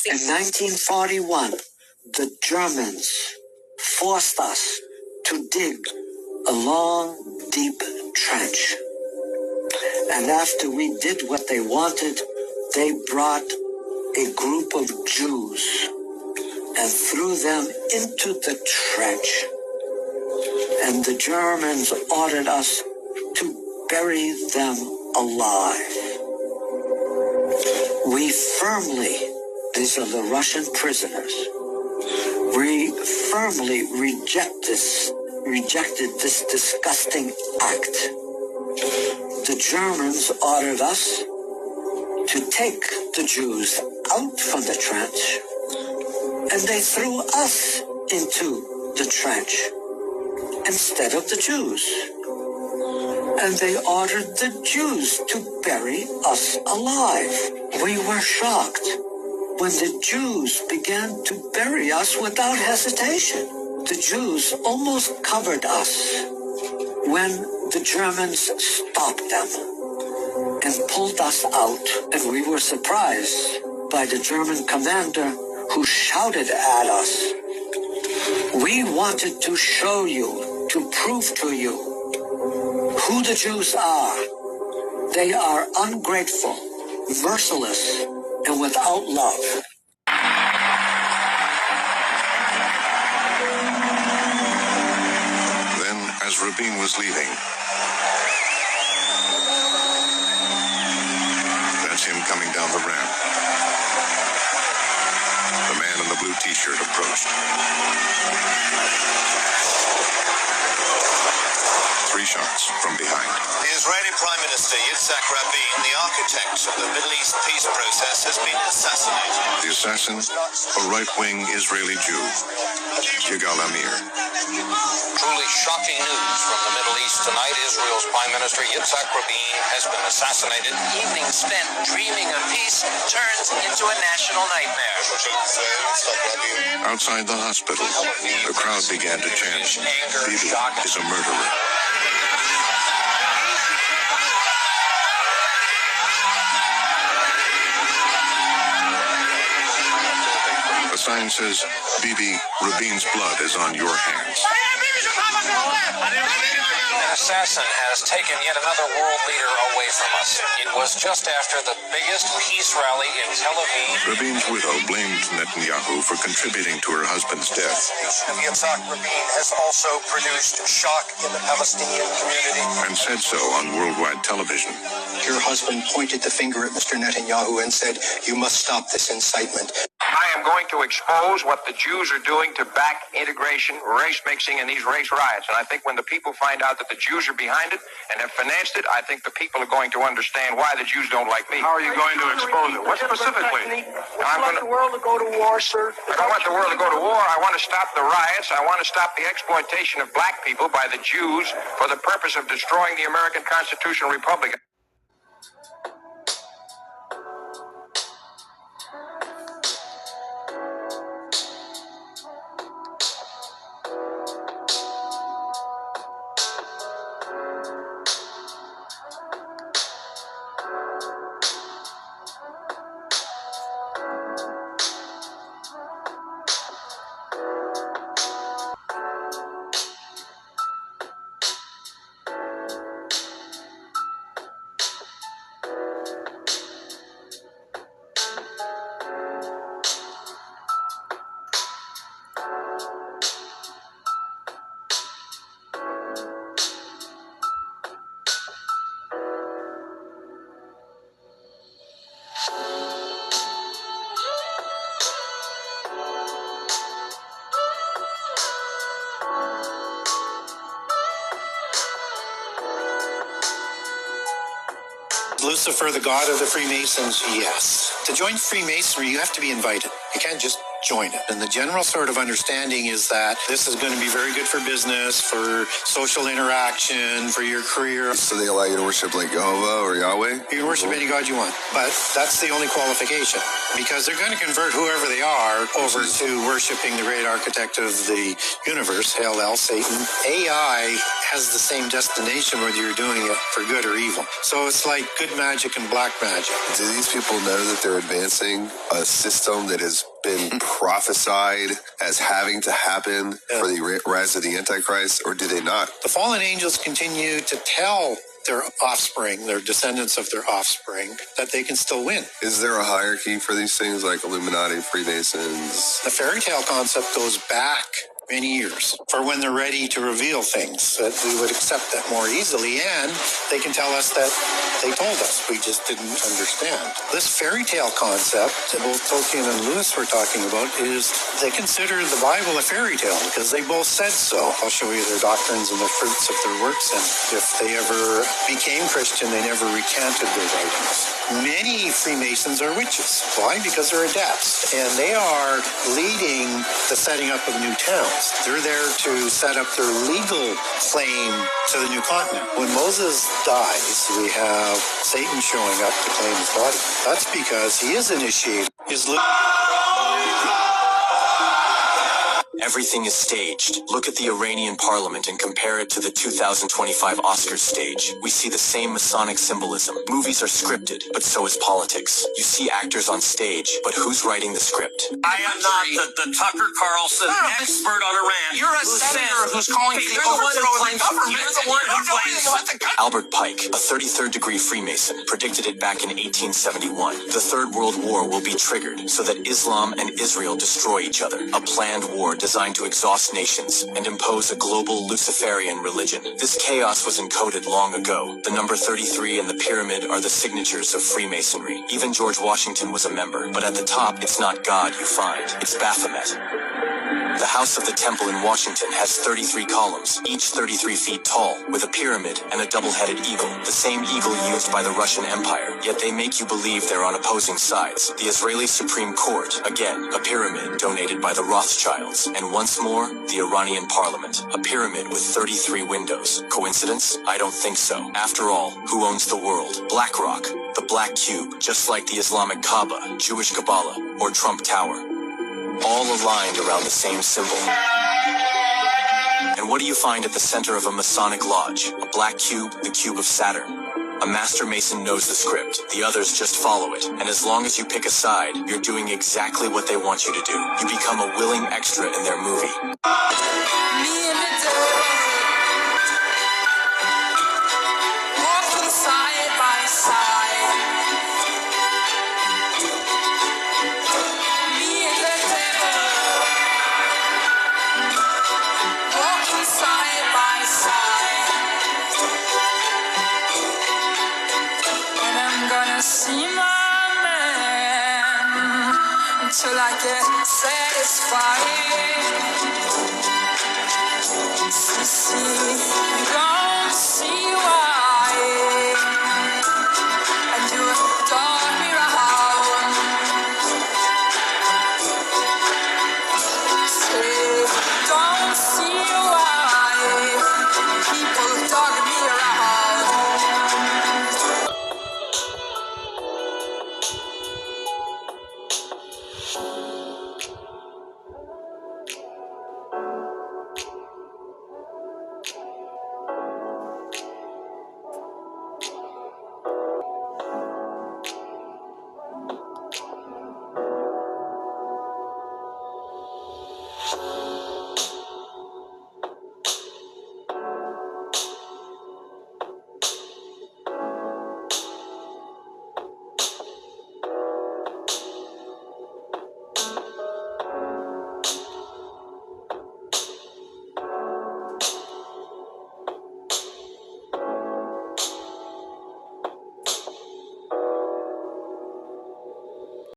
In 1941, the Germans forced us to dig a long, deep trench. And after we did what they wanted, they brought a group of Jews and threw them into the trench. And the Germans ordered us to bury them alive. We firmly, these are the Russian prisoners, we firmly rejected this disgusting act. The Germans ordered us to take the Jews out from the trench, and they threw us into the trench instead of the Jews. And they ordered the Jews to bury us alive. We were shocked when the Jews began to bury us without hesitation. The Jews almost covered us when the Germans stopped them and pulled us out. And we were surprised by the German commander who shouted at us, "We wanted to show you, to prove to you who the Jews are. They are ungrateful, merciless, and without love." Then, as Rabin was leaving, that's him coming down the ramp. The man in the blue t-shirt approached. 3 shots from behind. The Israeli Prime Minister Yitzhak Rabin, the architect of the Middle East peace process, has been assassinated. The assassin, a right-wing Israeli Jew, Yigal Amir. Truly shocking news from the Middle East tonight. Israel's Prime Minister Yitzhak Rabin has been assassinated. Evening spent dreaming of peace turns into a national nightmare. Outside the hospital, the crowd began to chant, "Bibi is a murderer." The sign says, "Bibi, Rabin's blood is on your hands." An assassin has taken yet another world leader away from us. It was just after the biggest peace rally in Tel Aviv. Rabin's widow blamed Netanyahu for contributing to her husband's death. Yitzhak Rabin has also produced shock in the Palestinian community. And said so on worldwide television. Your husband pointed the finger at Mr. Netanyahu and said, "You must stop this incitement." I am going to expose what the Jews are doing to back integration, race mixing, and these race riots. And I think when the people find out that the Jews are behind it and have financed it, I think the people are going to understand why the Jews don't like me. How are you going to expose it? What specifically? I want the world to go to war, sir. I don't want the world to go to war. I want to stop the riots. I want to stop the exploitation of black people by the Jews for the purpose of destroying the American constitutional republic. Lucifer, the god of the Freemasons? Yes. To join Freemasonry, you have to be invited. You can't just join it. And the general sort of understanding is that this is going to be very good for business, for social interaction, for your career. So they allow you to worship like Jehovah or Yahweh? You can worship any god you want, but that's the only qualification, because they're going to convert whoever they are over to worshiping the great architect of the universe, Hail El, Satan. AI has the same destination whether you're doing it for good or evil. So it's like good magic and black magic. Do these people know that they're advancing a system that has been prophesied as having to happen for the rise of the Antichrist, or do they not? The fallen angels continue to tell their offspring, their descendants of their offspring, that they can still win. Is there a hierarchy for these things like Illuminati, Freemasons? The fairy tale concept goes back many years for when they're ready to reveal things that we would accept that more easily, and they can tell us that they told us, we just didn't understand. This fairy tale concept that both Tolkien and Lewis were talking about is they consider the Bible a fairy tale because they both said so. I'll show you their doctrines and the fruits of their works, and if they ever became Christian, they never recanted their writings. Many Freemasons are witches. Why? Because they're adepts, and they are leading the setting up of new towns. They're there to set up their legal claim to the new continent. When Moses dies, we have Satan showing up to claim his body. That's because he is initiating his Everything is staged. Look at the Iranian parliament and compare it to the 2025 Oscars stage. We see the same Masonic symbolism. Movies are scripted, but so is politics. You see actors on stage, but who's writing the script? I am not the Tucker Carlson expert on Iran. You're a senator who's calling for the overthrow of the government. You're the one who plays. Albert Pike, a 33rd degree Freemason, predicted it back in 1871. The Third World War will be triggered so that Islam and Israel destroy each other. A planned war designed to exhaust nations and impose a global Luciferian religion. This chaos was encoded long ago. The number 33 and the pyramid are the signatures of Freemasonry. Even George Washington was a member, but at the top, it's not God you find, it's Baphomet. The House of the Temple in Washington has 33 columns, each 33 feet tall, with a pyramid and a double-headed eagle, the same eagle used by the Russian Empire, yet they make you believe they're on opposing sides. The Israeli Supreme Court, again, a pyramid donated by the Rothschilds, and once more, the Iranian Parliament, a pyramid with 33 windows. Coincidence? I don't think so. After all, who owns the world? BlackRock, the Black Cube, just like the Islamic Kaaba, Jewish Kabbalah, or Trump Tower. All aligned around the same symbol. And what do you find at the center of a Masonic lodge? A black cube, the cube of Saturn. A master mason knows the script. The others just follow it. And as long as you pick a side, you're doing exactly what they want you to do. You become a willing extra in their movie. Me and the devil walking side by side. Till I get satisfied. See, you don't see why, and you taught me around. Say, don't see why people taught me around.